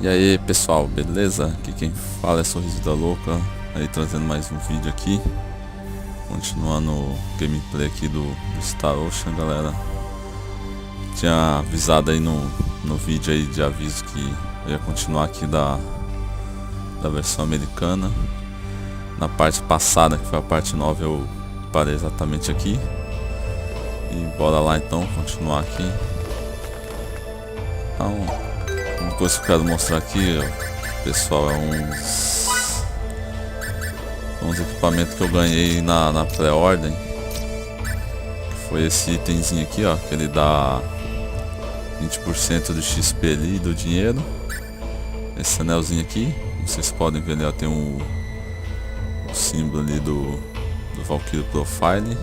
E aí pessoal, beleza? Aqui quem fala é Sorriso da Louca, aí trazendo mais um vídeo aqui, continuando o gameplay aqui do Star Ocean, galera. Tinha avisado aí no vídeo aí de aviso que eu ia continuar aqui da versão americana. Na parte passada, que foi a parte 9, eu parei exatamente aqui. E bora lá então, continuar aqui. Então, uma coisa que eu quero mostrar aqui, pessoal, é uns equipamentos que eu ganhei na pré-ordem. Foi esse itemzinho aqui, ó, que ele dá 20% do XP ali, do dinheiro. Esse anelzinho aqui, vocês podem ver ali, ó, tem o símbolo ali do Valkyrie Profile,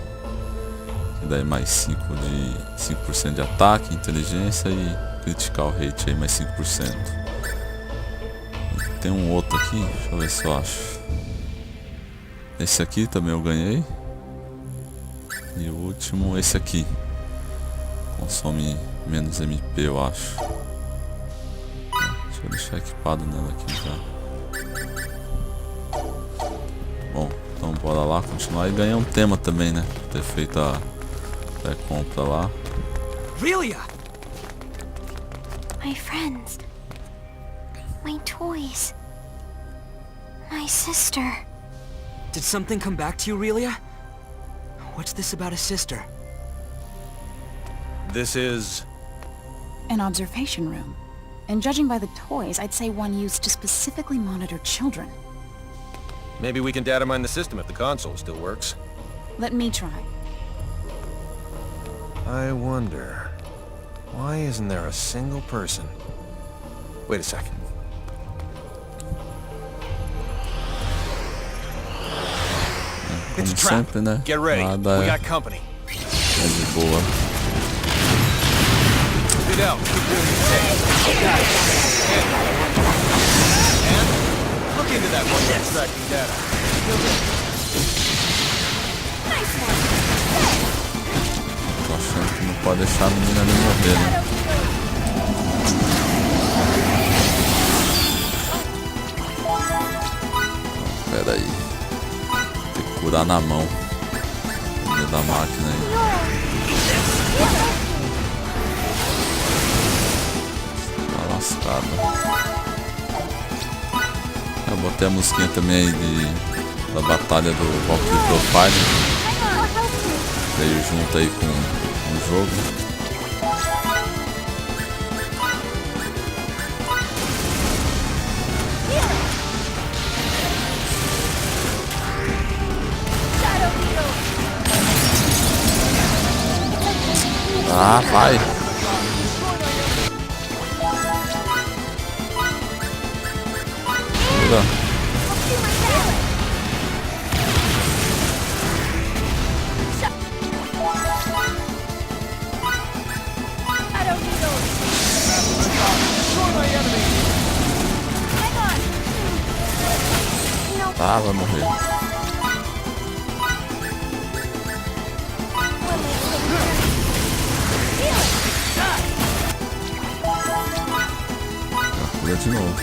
que dá mais 5% de ataque, inteligência e critical rate aí mais 5%. E tem um outro aqui, deixa eu ver se eu acho. Esse aqui também eu ganhei. E o último, esse aqui. Consome menos MP, eu acho. Deixa eu deixar equipado nela aqui já. Bom, então bora lá continuar e ganhar um tema também, né? Ter feito a compra lá. Relia! My friends. My toys. My sister. Did something come back to you, Relia? What's this about a sister? This is... an observation room. And judging by the toys, I'd say one used to specifically monitor children. Maybe we can data mine the system if the console still works. Let me try. I wonder... why isn't there a single person? Wait a second. It's a trap. Sempre, né? Get ready. Nada We got company. é de boa. Get out. Keep doing your thing. And look into that one extracting data. Tô achando que não pode deixar a menina ali morrer, né? Pera aí. Tem que curar na mão. Dentro da máquina aí. Tá lascado. Eu botei a musiquinha também aí da batalha do Valkyrie Profile. Veio junto aí com o jogo. Ah, vai! Pula. Ah, vai morrer. Pula de novo.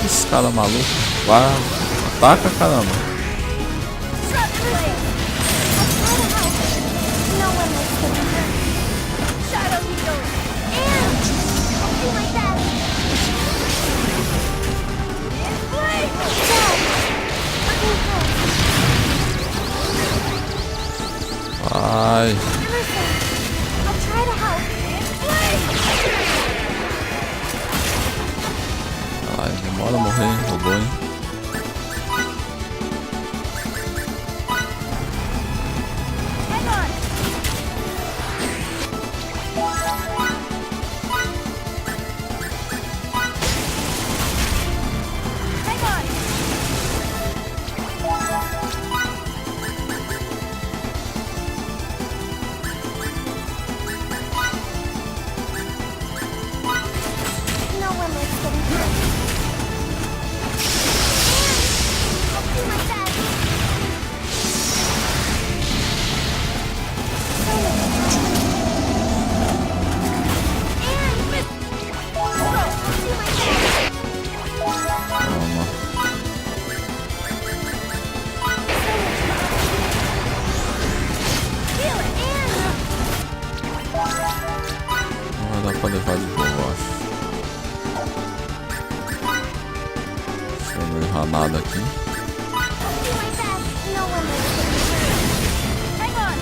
Esse cara maluco. Vai, ataca, caramba. Vai. Ai, demora a morrer, robô, hein? No one likes getting hurt. errar nada aqui. Do my best. No one lives to be free. Hang on.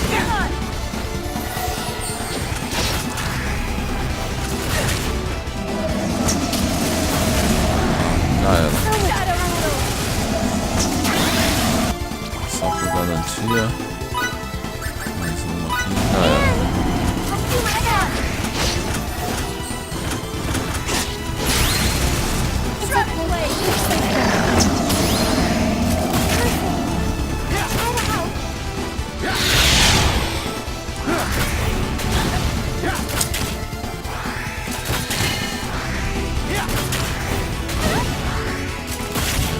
Hang on. Já era. Shadow Rule. Só por garantia. Mais uma aqui. Já era. Let's see what I got. Truck play. Try to help.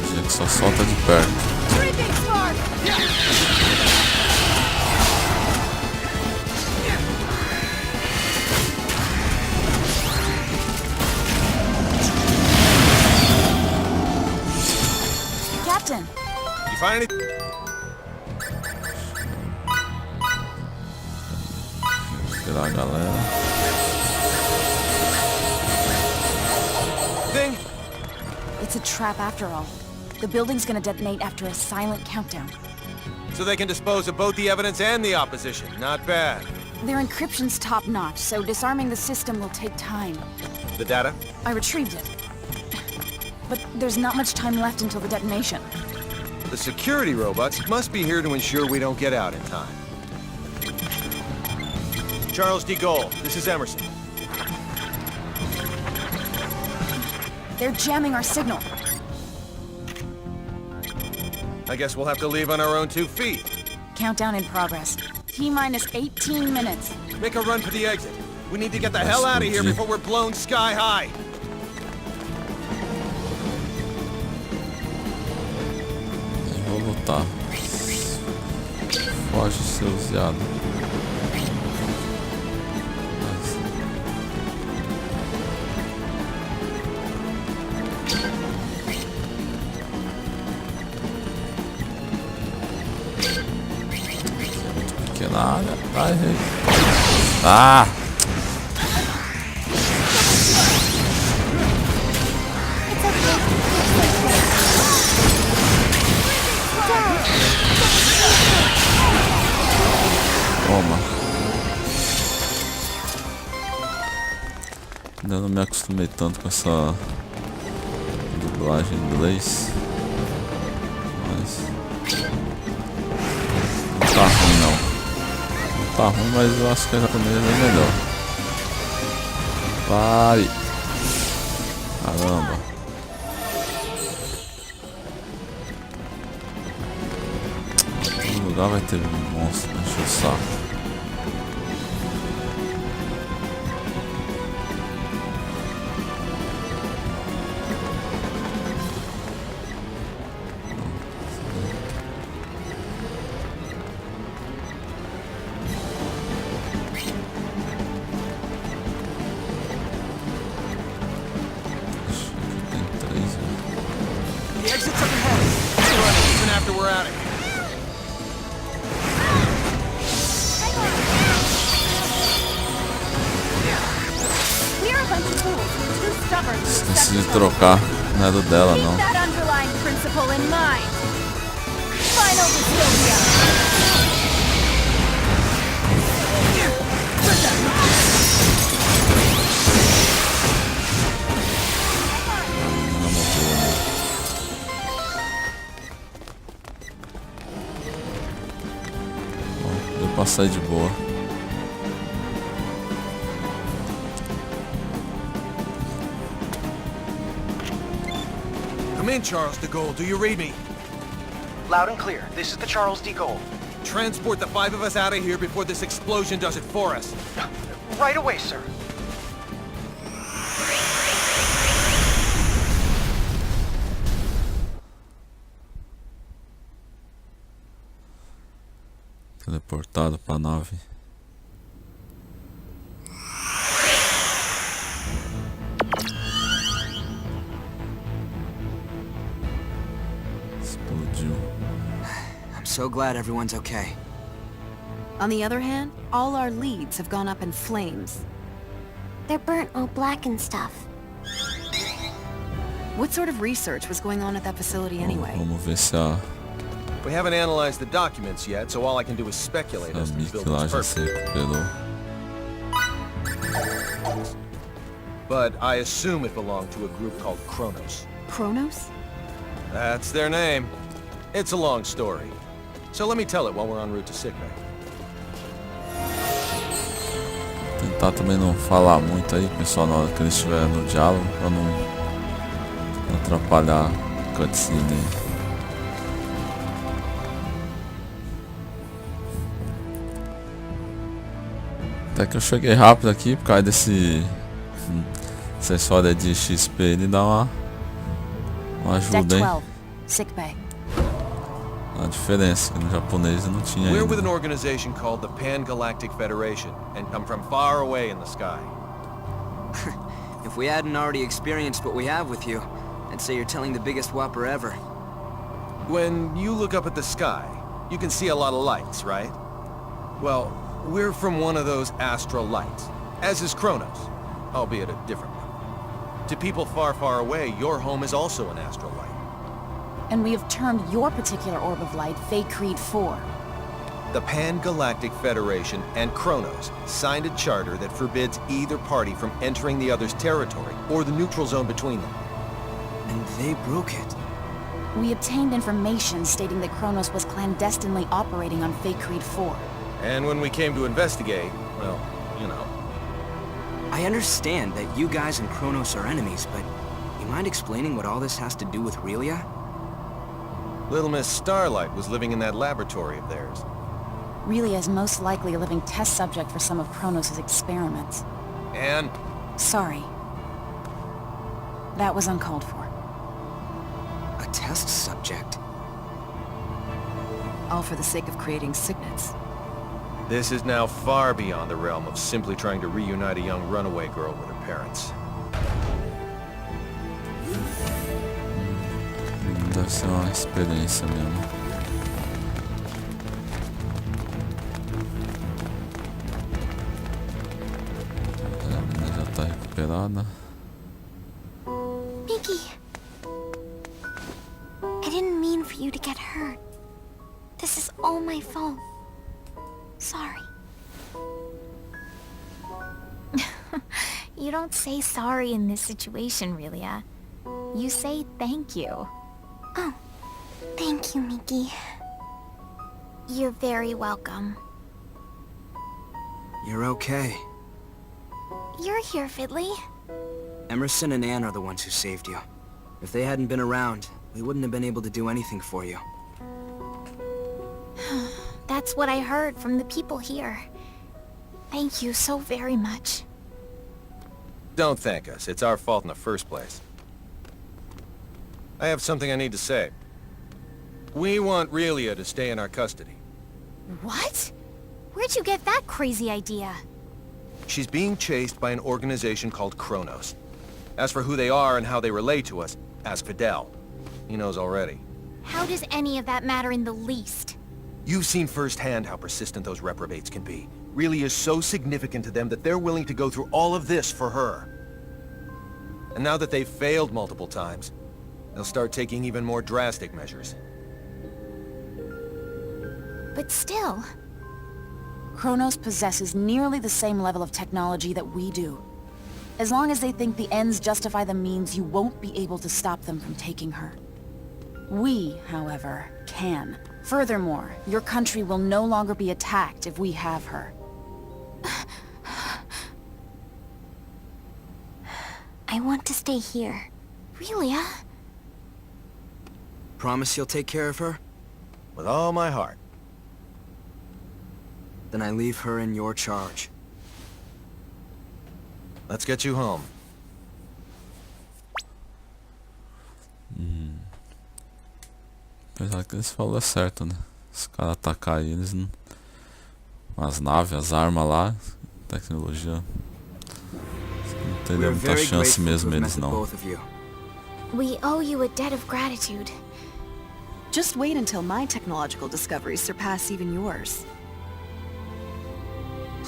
Tinha que só solta de perto. Tripping spark. Captain! You find anything? Esperar a galera. Thing? It's a trap after all. The building's gonna detonate after a silent countdown. So they can dispose of both the evidence and the opposition. Not bad. Their encryption's top-notch, so disarming the system will take time. The data? I retrieved it. But there's not much time left until the detonation. The security robots must be here to ensure we don't get out in time. Charles D. Gold, this is Emerson. They're jamming our signal. I guess we'll have to leave on our own 2 feet. Countdown in progress. T-minus 18 minutes. Make a run for the exit. We need to get the hell out of here before we're blown sky high. Eu vou lutar. Foge, seus viados. Pequena área. Ai, rei. Ah! Toma. Ainda não me acostumei tanto com essa dublagem em inglês. Mas não tá ruim não. Não tá ruim, mas eu acho que a japonesa é melhor. Vai! Caramba! Todo lugar vai ter um monstro pra encher o saco. The exit's up ahead. Run, even after we're out of here. We're a bunch of fools, too stubborn to accept Esqueci de the trocar, não é do dela Keep não. that underlying principle in mind. Final dystopia. Não morreu, né? Bom, deu pra sair de boa. Come in, Charles de Gaulle. Do you read me? Loud and clear. This is the Charles D. Gold. Transport the 5 of us out of here before this explosion does it for us. Right away, sir. Teleportado pra nave. Explodiu. I'm so glad everyone's okay. On the other hand, all our leads have gone up in flames. They're burnt all black and stuff. What sort of research was going on at that facility anyway? Vamos ver se a We haven't analyzed the documents yet, so all I can do is speculate as to the Mickey lá building's já se purpose. recuperou. But I assume it belonged to a group called Kronos. Kronos? That's their name. It's a long story. So let me tell it while we're en route to sickbay. Tentar também não falar muito aí, pessoal, na hora que eles estiverem no diálogo, pra não atrapalhar a cutscene aí. Até que eu cheguei rápido aqui por causa essa história de XP, ele dá uma Deck ajuda, hein? 12, sickbay. A diferença, que no japonês eu não tinha We're with an ainda. organization called the Pan-Galactic Federation, and come from far away in the sky. If we hadn't already experienced what we have with you, I'd say you're telling the biggest whopper ever. When you look up at the sky, you can see a lot of lights, right? Well, we're from one of those astral lights, as is Kronos, albeit a different one. To people far, far away, your home is also an astral light. And we have termed your particular orb of light Faithlessness 4. The Pan-Galactic Federation and Kronos signed a charter that forbids either party from entering the other's territory or the neutral zone between them. And they broke it. We obtained information stating that Kronos was clandestinely operating on Faithlessness 4. And when we came to investigate, well, you know. I understand that you guys and Kronos are enemies, but you mind explaining what all this has to do with Relia? Little Miss Starlight was living in that laboratory of theirs. Relia is most likely a living test subject for some of Kronos' experiments. And Sorry. That was uncalled for. A test subject? All for the sake of creating sickness. this is now far beyond the realm of simply trying to reunite a young runaway girl with her parents. Deve ser uma experiência mesmo. A menina já tá recuperada. Mickey! I didn't mean for you to get hurt. This is all my fault. Sorry. You don't say sorry in this situation, Relia. You say thank you. Oh, thank you, Mickey. You're very welcome. You're okay. You're here, Fiddly. Emerson and Anne are the ones who saved you. If they hadn't been around, we wouldn't have been able to do anything for you. That's what I heard from the people here. Thank you so very much. Don't thank us. It's our fault in the first place. I have something I need to say. We want Relia to stay in our custody. What? Where'd you get that crazy idea? She's being chased by an organization called Kronos. As for who they are and how they relate to us, ask Fidel. He knows already. How does any of that matter in the least? You've seen firsthand how persistent those reprobates can be. Relia is so significant to them that they're willing to go through all of this for her. And now that they've failed multiple times, they'll start taking even more drastic measures. But still, Kronos possesses nearly the same level of technology that we do. As long as they think the ends justify the means, you won't be able to stop them from taking her. We, however, can. Furthermore, your country will no longer be attacked if we have her. I want to stay here. Relia? Promise you'll take care of her? With all my heart. Then I leave her in your charge. Let's get you home. Apesar que eles falaram certo, né? Os caras atacar eles, não... as naves, as armas lá, tecnologia. Não teria We're muita very chance grateful to mesmo have eles met the não. both of you. We owe you a debt of gratitude. Just wait until my technological discoveries surpass even yours.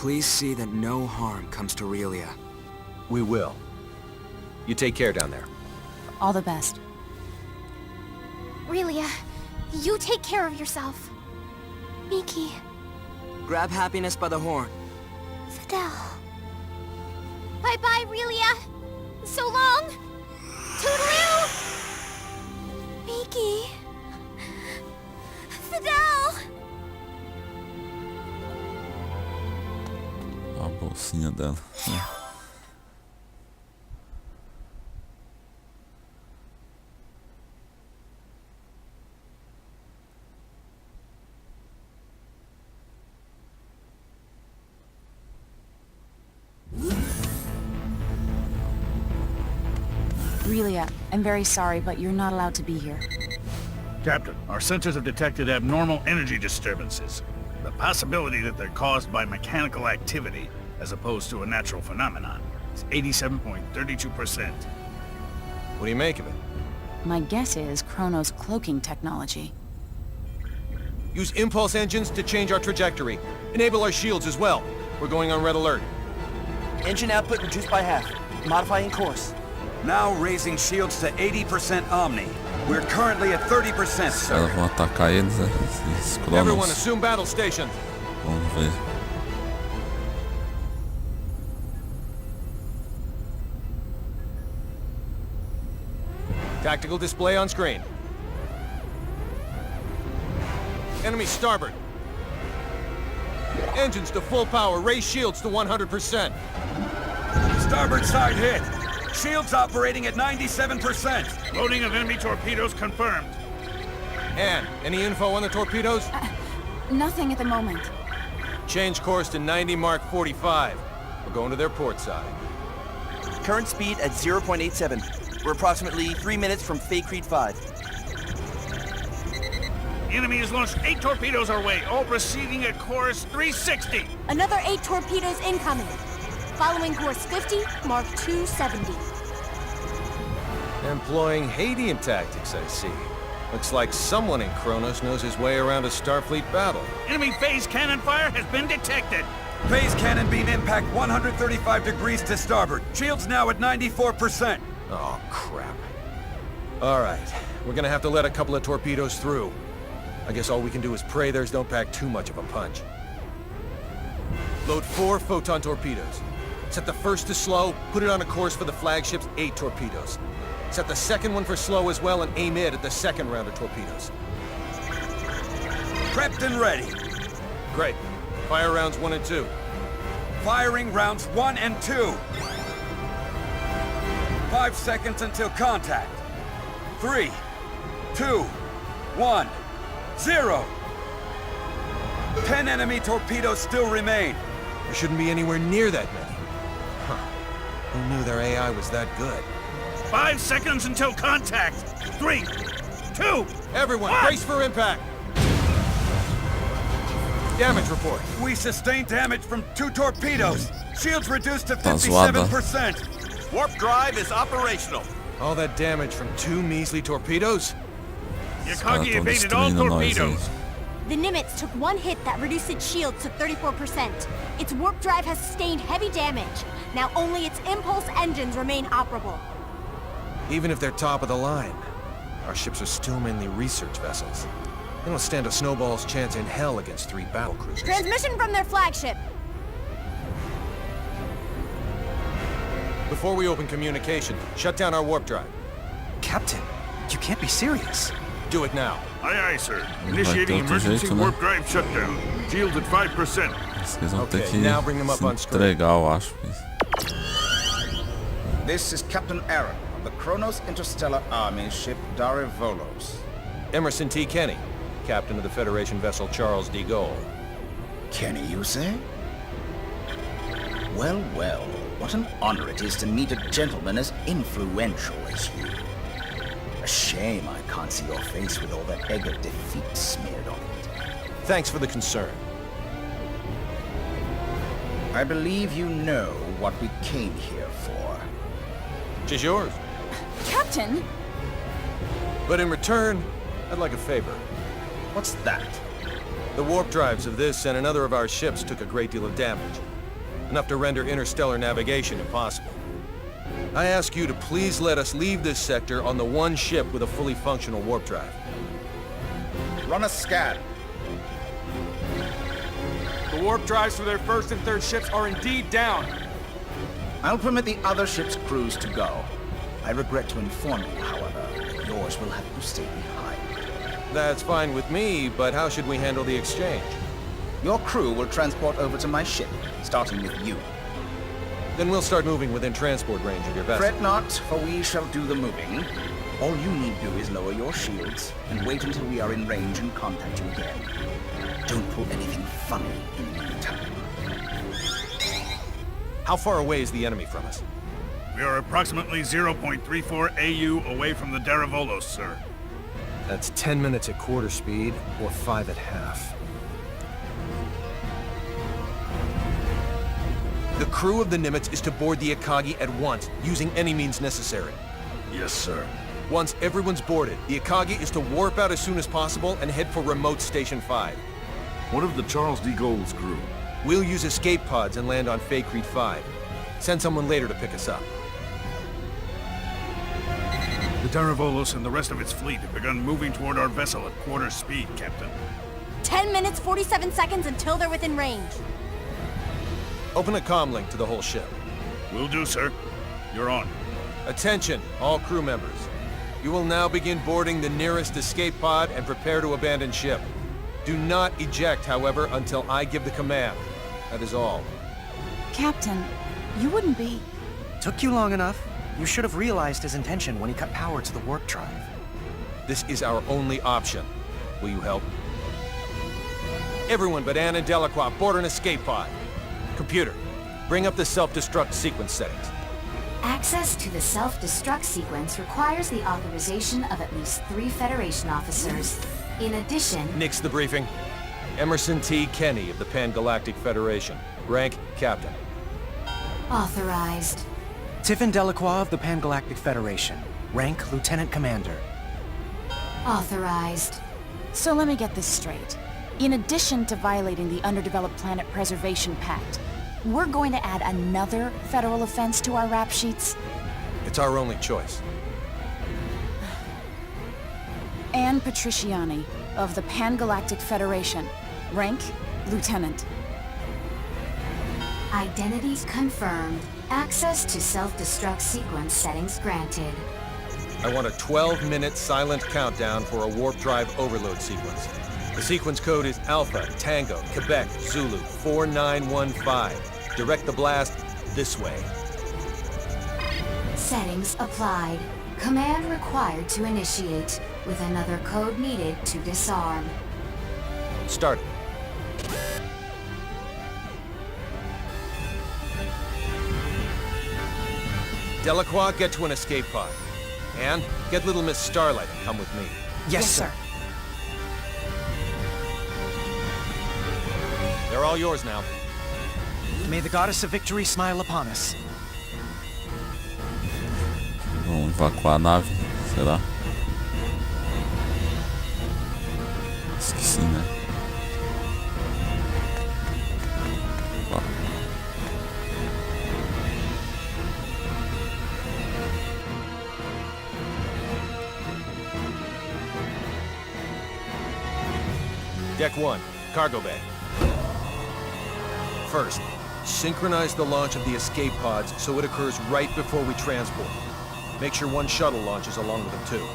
Please see that no harm comes to Relia. We will. You take care down there. All the best. Relia, you take care of yourself. Miki, Grab happiness by the horn. Fidel. Bye-bye, Relia. So long. Toodaloo. Miki. Fidel. A bolsinha dela. Relia, I'm very sorry, but you're not allowed to be here. Captain, our sensors have detected abnormal energy disturbances. The possibility that they're caused by mechanical activity, as opposed to a natural phenomenon, is 87.32%. What do you make of it? My guess is Chrono's cloaking technology. Use impulse engines to change our trajectory. Enable our shields as well. We're going on red alert. Engine output reduced by half. Modifying course. Now raising shields to 80% Omni. We're currently at 30%, Elas sir. vão atacar eles, né? Esses Everyone Cronos. assume battle stations. Vamos ver. Tactical display on screen. Enemy starboard. Engines to full power. Raise shields to 100%. Starboard side hit. Shields operating at 97%. Loading of enemy torpedoes confirmed. Ann, any info on the torpedoes? Nothing at the moment. Change course to 90 Mark 45. We're going to their port side. Current speed at 0.87. We're approximately 3 minutes from Fake Creed 5. The enemy has launched 8 torpedoes our way, all proceeding at course 360. Another 8 torpedoes incoming. Following course 50, Mark 270. Employing Hadean tactics, I see. Looks like someone in Kronos knows his way around a Starfleet battle. Enemy phase cannon fire has been detected. Phase cannon beam impact 135 degrees to starboard. Shields now at 94%. Oh, crap. All right, we're gonna have to let a couple of torpedoes through. I guess all we can do is pray theirs don't pack too much of a punch. Load 4 photon torpedoes. Set the first to slow, put it on a course for the flagship's 8 torpedoes. Set the second one for slow as well and aim it at the second round of torpedoes. Prepped and ready. Great. Fire rounds 1 and 2. Firing rounds 1 and 2. 5 seconds until contact. 3, 2, 1, 0. 10 enemy torpedoes still remain. There shouldn't be anywhere near that many. Huh. Who knew their AI was that good? 5 seconds until contact. 3, 2, Everyone, What? brace for impact! Damage report. We sustained damage from 2 torpedoes. Shields reduced to Tá zoada. 57%. Warp drive is operational. All that damage from 2 measly torpedoes? Os caras Yakagi estão evaded all destruindo nós aí. torpedoes. The Nimitz took one hit that reduced its shields to 34%. Its warp drive has sustained heavy damage. Now only its impulse engines remain operable. Even if they're top of the line, our ships are still mainly research vessels. They don't stand a snowball's chance in hell against 3 battlecruisers. Transmission from their flagship. Before we open communication, shut down our warp drive. Captain, you can't be serious. Do it now. Aye, aye, sir. Vai ter Initiating outro emergency jeito, né? warp drive shutdown. Shields at 5%. Vocês vão ter Okay, que now bring them up se on screen. entregar, eu acho. This is Captain Aaron of the Kronos Interstellar Army ship Volos. Emerson T. Kenny, captain of the Federation vessel Charles D. Gaulle. Kenny, you say? Well, well, what an honor it is to meet a gentleman as influential as you. A shame I can't see your face with all that egg of defeat smeared on it. Thanks for the concern. I believe you know what we came here for. Which is yours. Captain! But in return, I'd like a favor. What's that? The warp drives of this and another of our ships took a great deal of damage. enough to render interstellar navigation impossible. I ask you to please let us leave this sector on the one ship with a fully functional warp drive. Run a scan. The warp drives for their first and third ships are indeed down. I'll permit the other ship's crews to go. I regret to inform you, however, that yours will have to stay behind. That's fine with me, but how should we handle the exchange? Your crew will transport over to my ship, starting with you. Then we'll start moving within transport range of your vessel. Fret not, for we shall do the moving. All you need do is lower your shields, and wait until we are in range and contact you again. Don't pull anything funny in the meantime. How far away is the enemy from us? We are approximately 0.34 AU away from the Deravolos, sir. That's 10 minutes at quarter speed, or 5 at half. The crew of the Nimitz is to board the Akagi at once, using any means necessary. Yes, sir. Once everyone's boarded, the Akagi is to warp out as soon as possible and head for remote Station 5. What of the Charles D. Gould's crew? We'll use escape pods and land on Faithlessness 5. Send someone later to pick us up. The Deravolos and the rest of its fleet have begun moving toward our vessel at quarter speed, Captain. 10 minutes, 47 seconds until they're within range. Open a comm link to the whole ship. Will do, sir. You're on. Attention, all crew members. You will now begin boarding the nearest escape pod and prepare to abandon ship. Do not eject, however, until I give the command. That is all. Captain, you wouldn't be... Took you long enough. You should have realized his intention when he cut power to the warp drive. This is our only option. Will you help? Everyone but Anne and Delacroix board an escape pod. Computer, bring up the self-destruct sequence settings. Access to the self-destruct sequence requires the authorization of at least 3 Federation officers. In addition... Nix the briefing. Emerson T. Kenny of the Pan-Galactic Federation. Rank, Captain. Authorized. Tiffin Delacroix of the Pan-Galactic Federation. Rank, Lieutenant Commander. Authorized. So let me get this straight. In addition to violating the Underdeveloped Planet Preservation Pact, we're going to add another federal offense to our rap sheets? It's our only choice. Anne Patriciani of the Pan-Galactic Federation. Rank, Lieutenant. Identities confirmed. Access to self-destruct sequence settings granted. I want a 12-minute silent countdown for a warp drive overload sequence. The sequence code is Alpha, Tango, Quebec, Zulu, 4915. Direct the blast this way. Settings applied. Command required to initiate, with another code needed to disarm. Start. Delacroix, get to an escape pod. Anne, get little Miss Starlight and come with me. Yes, sir. They're all yours now. May the goddess of victory smile upon us. Vamos evacuar a nave, será? Esqueci, né? Ó. Deck 1, cargo bay. First, synchronize the launch of the escape pods so it occurs right before we transport. Make sure one shuttle launches along with them too.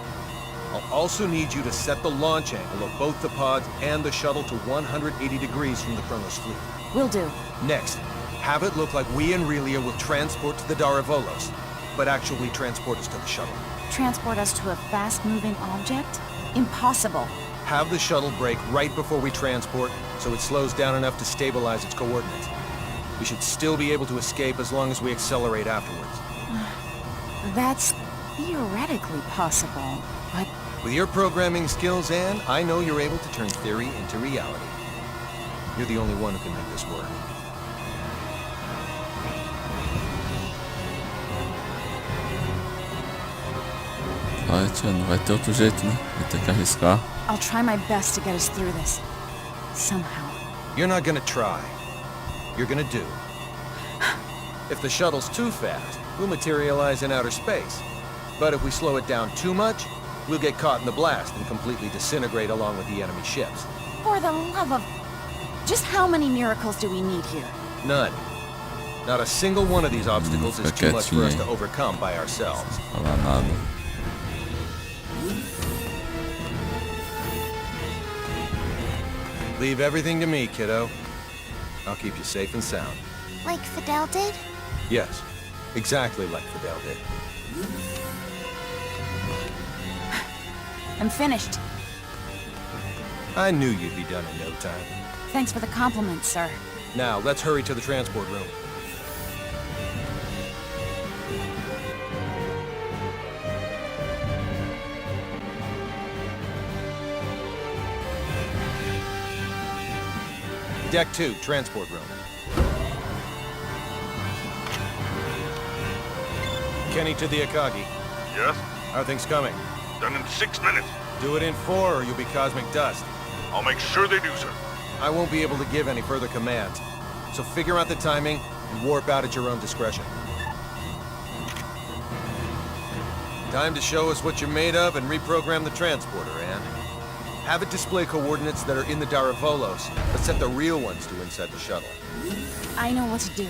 I'll also need you to set the launch angle of both the pods and the shuttle to 180 degrees from the Kronos fleet. Will do. Next, have it look like we and Relia will transport to the Daravolos, but actually transport us to the shuttle. Transport us to a fast-moving object? Impossible. Have the shuttle brake right before we transport, so it slows down enough to stabilize its coordinates. We should still be able to escape as long as we accelerate afterwards. That's theoretically possible, but... With your programming skills, Anne, I know you're able to turn theory into reality. You're the only one who can make this work. Vai, tia, não vai ter outro jeito, né? Vai ter que arriscar. I'll try my best to get us through this. Somehow. You're not gonna try. You're gonna do. If the shuttle's too fast, we'll materialize in outer space. But if we slow it down too much, we'll get caught in the blast and completely disintegrate along with the enemy ships. For the love of... Just how many miracles do we need here? None. Not a single one of these obstacles is too much for us to overcome by ourselves. Falar nada. Leave everything to me, kiddo. I'll keep you safe and sound. Like Fidel did? Yes, exactly like Fidel did. I'm finished. I knew you'd be done in no time. Thanks for the compliment, sir. Now, let's hurry to the transport room. Deck 2, transport room. Kenny to the Akagi. Yes? How are things coming? Done in 6 minutes. Do it in 4 or you'll be cosmic dust. I'll make sure they do, sir. I won't be able to give any further commands, so figure out the timing and warp out at your own discretion. Time to show us what you're made of and reprogram the transporter, Anne. Have it display coordinates that are in the Daravolos, but set the real ones to inside the shuttle. I know what to do.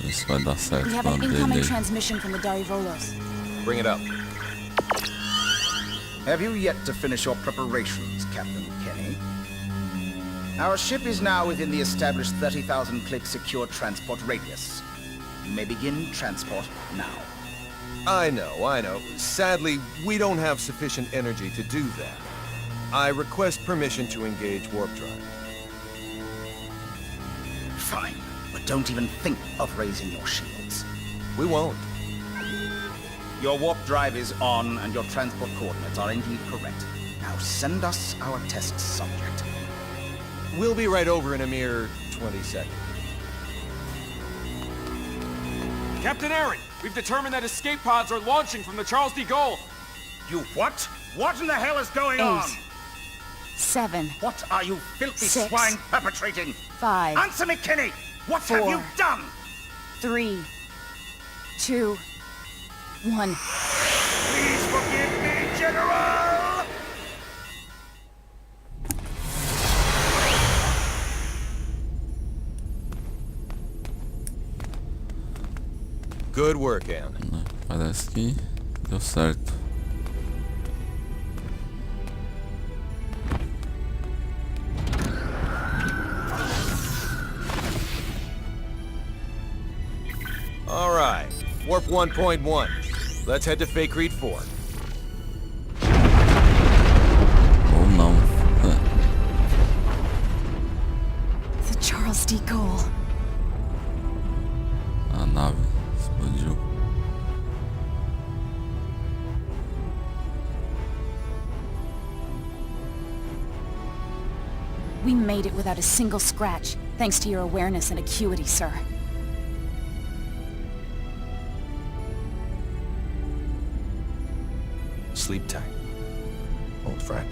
Isso vai dar certo. We have an incoming transmission from the Daravolos. Bring it up. Have you yet to finish your preparations, Captain Kenny? Our ship is now within the established 30,000 click secure transport radius. You may begin transport now. I know. Sadly, we don't have sufficient energy to do that. I request permission to engage warp drive. Fine, but don't even think of raising your shields. We won't. Your warp drive is on, and your transport coordinates are indeed correct. Now send us our test subject. We'll be right over in a mere 20 seconds. Captain Aaron, we've determined that escape pods are launching from the Charles de Gaulle. You what? What in the hell is going on? 8, 7. What are you filthy 6, swine perpetrating? 5. Answer me, Kenny! What 4, have you done? 3, 2, 1. Please forgive me, General! Good work, Anne. Parece que deu certo. All right, warp 1.1. Let's head to Fake Reed 4. Ou não. The Charles de Gaulle. A nave explodiu. We made it without a single scratch, thanks to your awareness and acuity, sir. Sleep tight, old friend.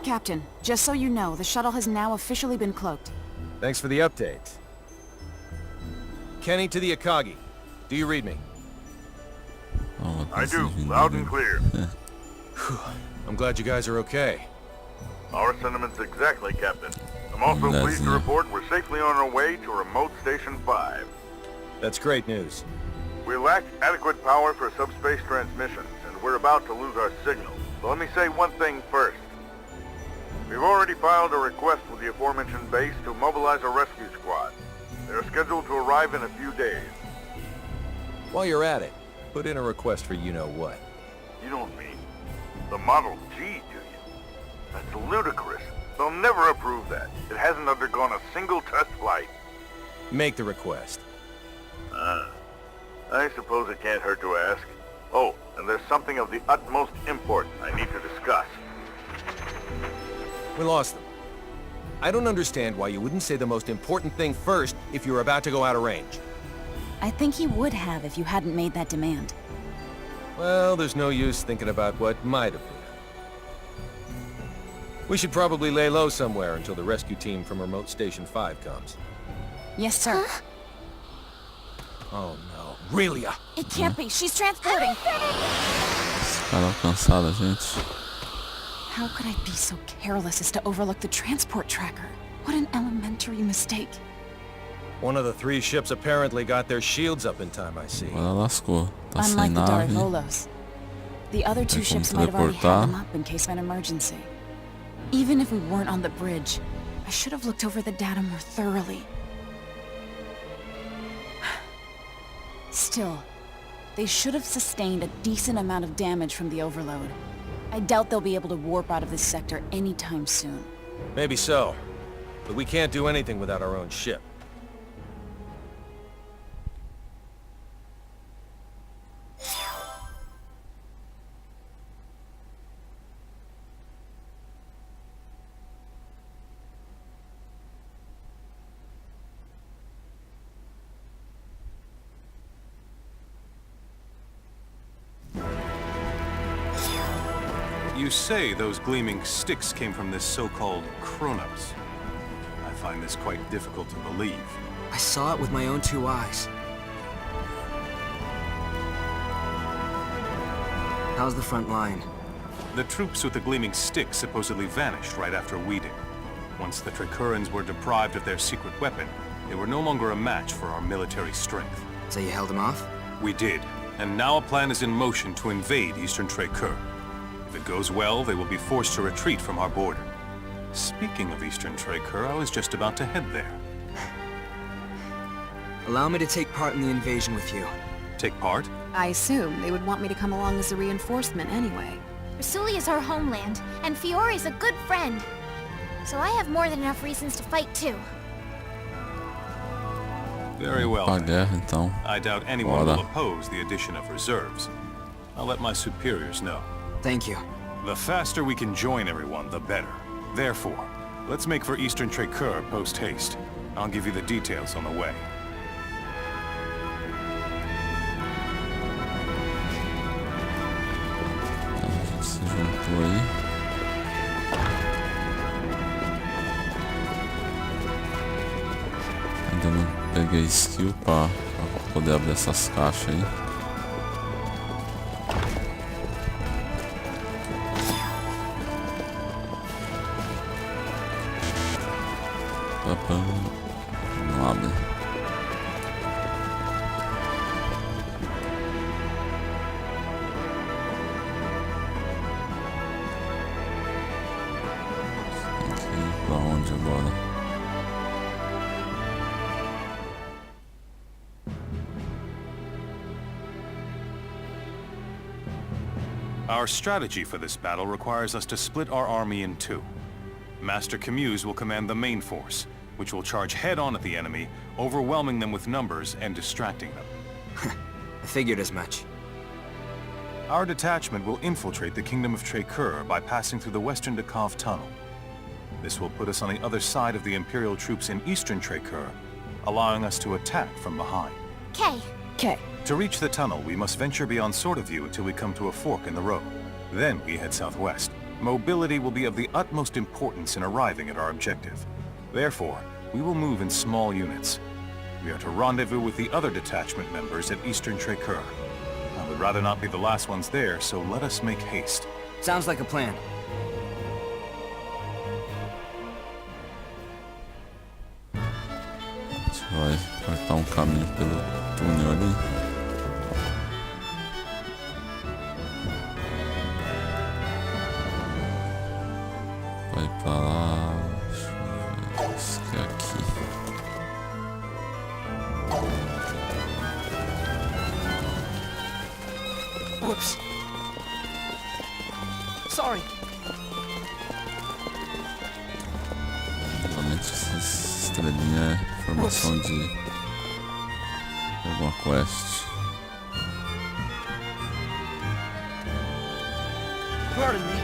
Captain, just so you know, the shuttle has now officially been cloaked. Thanks for the update. Kenny to the Akagi. Do you read me? Oh, I do, loud and clear. I'm glad you guys are okay. Our sentiments exactly, Captain. I'm also pleased to report we're safely on our way to Remote Station 5. That's great news. We lack adequate power for subspace transmissions, and we're about to lose our signal. So let me say one thing first. We've already filed a request with the aforementioned base to mobilize a rescue squad. They're scheduled to arrive in a few days. While you're at it, Put in a request for you-know-what. You don't mean the Model G, do you? That's ludicrous. They'll never approve that. It hasn't undergone a single test flight. Make the request. I suppose it can't hurt to ask. Oh, and there's something of the utmost import I need to discuss. We lost them. I don't understand why you wouldn't say the most important thing first if you're about to go out of range. I think he would have if you hadn't made that demand. Well, there's no use thinking about what might have been. We should probably lay low somewhere until the rescue team from Remote Station 5 comes. Yes, sir. Oh no, Relia! It can't be. She's transporting. Esse cara alcançada, gente. How could I be so careless as to overlook the transport tracker? What an elementary mistake. One of the 3 ships apparently got their shields up in time, I see. Agora lascou. Tá sem Unlike the nave. Darvolos, the other 2 Tem como ships might have already had teleportar. them up in case of an emergency. Even if we weren't on the bridge, I should have looked over the data more thoroughly. Still, they should have sustained a decent amount of damage from the overload. I doubt they'll be able to warp out of this sector anytime soon. Maybe so, but we can't do anything without our own ship. You say those gleaming sticks came from this so-called Kronos. I find this quite difficult to believe. I saw it with my own 2 eyes. How's the front line? The troops with the gleaming sticks supposedly vanished right after we did. Once the Tricurans were deprived of their secret weapon, they were no longer a match for our military strength. So you held them off? We did, and now a plan is in motion to invade Eastern Tricur. If it goes well, they will be forced to retreat from our border. Speaking of Eastern Tricur, I was just about to head there. Allow me to take part in the invasion with you. Take part? I assume they would want me to come along as a reinforcement anyway. Rasuli is our homeland, and Fiore's a good friend. So I have more than enough reasons to fight too. Very well. Pra then. guerra, então. I doubt anyone Bora. will oppose the addition of reserves. I'll let my superiors know. Thank you. The faster we can join everyone, the better. Therefore, let's make for Eastern Tricur post-haste. I'll give you the details on the way. Se juntou aí. Ainda não peguei skill pra poder abrir essas caixas aí. Não abre. Tem que ir pra onde agora? Our strategy for this battle requires us to split our army in 2. Master Camus will command the main force, which will charge head-on at the enemy, overwhelming them with numbers and distracting them. I figured as much. Our detachment will infiltrate the Kingdom of Tricur by passing through the Western Dekov Tunnel. This will put us on the other side of the Imperial troops in Eastern Tricur, allowing us to attack from behind. K. To reach the tunnel, we must venture beyond Sword of View until we come to a fork in the road. Then we head southwest. Mobility will be of the utmost importance in arriving at our objective. Therefore, we will move in small units. We are to rendezvous with the other detachment members at Eastern Tricur. I would rather not be the last ones there, so let us make haste. Sounds like a plan. A gente vai cortar um caminho pelo túnel ali. Vai pra lá. Deixa eu ver. Isso que é aqui. Whoops. Sorry. Normalmente essa estrelinha é informação de alguma quest. Pardon me.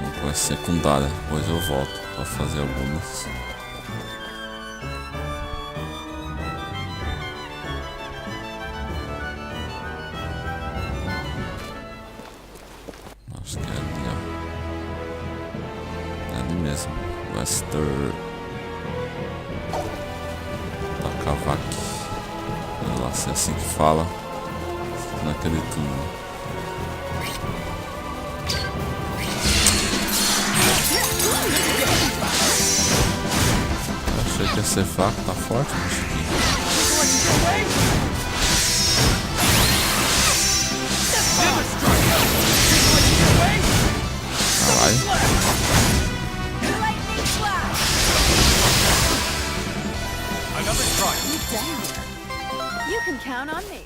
Uma quest secundária, depois eu volto pra fazer algumas. Acho que é ali, ó. É ali mesmo. Wester da Cavac. Sei lá se é assim que fala. Naquele túnel. Achei que ia ser fraco, tá forte, bicho. Caralho. Another try. You can count on me.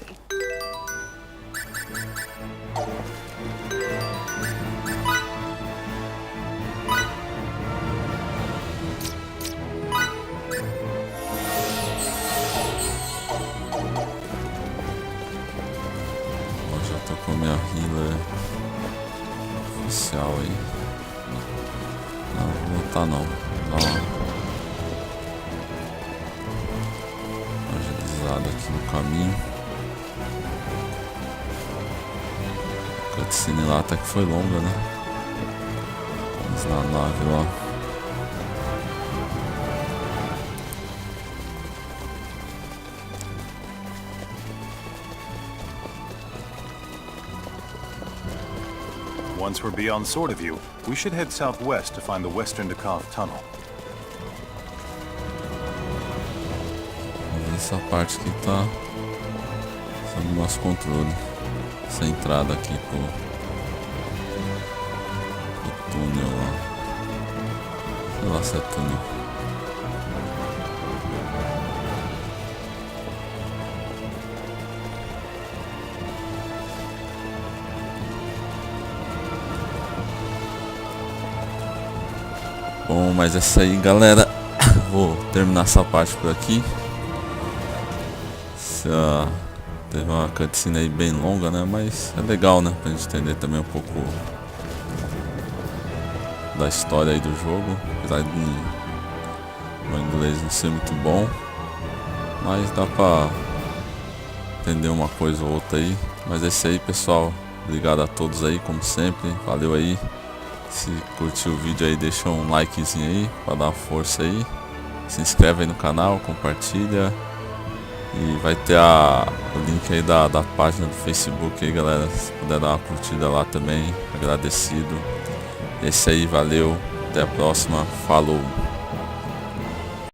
Já tô com a minha healer oficial aí. Não, vou lutar não. Dá uma agilizada aqui no caminho. A cutscene lá até que foi longa, né? Vamos na nave lá. Once we're beyond Sword of You, we should head southwest to find the Western Dakov Tunnel. Essa parte aqui tá sob o nosso controle. Essa entrada aqui pro túnel lá. Sei lá se é túnel. Bom, mas é isso aí, galera. Vou terminar essa parte por aqui. Teve uma cutscene aí bem longa, né? Mas é legal, né? Pra gente entender também um pouco da história aí do jogo. Apesar de meu inglês não ser muito bom, mas dá pra entender uma coisa ou outra aí. Mas é isso aí, pessoal. Obrigado a todos aí, como sempre. Valeu aí. Se curtiu o vídeo aí, deixa um likezinho aí pra dar uma força aí. Se inscreve aí no canal, compartilha. E vai ter o link aí da página do Facebook aí, galera. Se puder dar uma curtida lá também, agradecido. Esse aí, valeu. Até a próxima. Falou.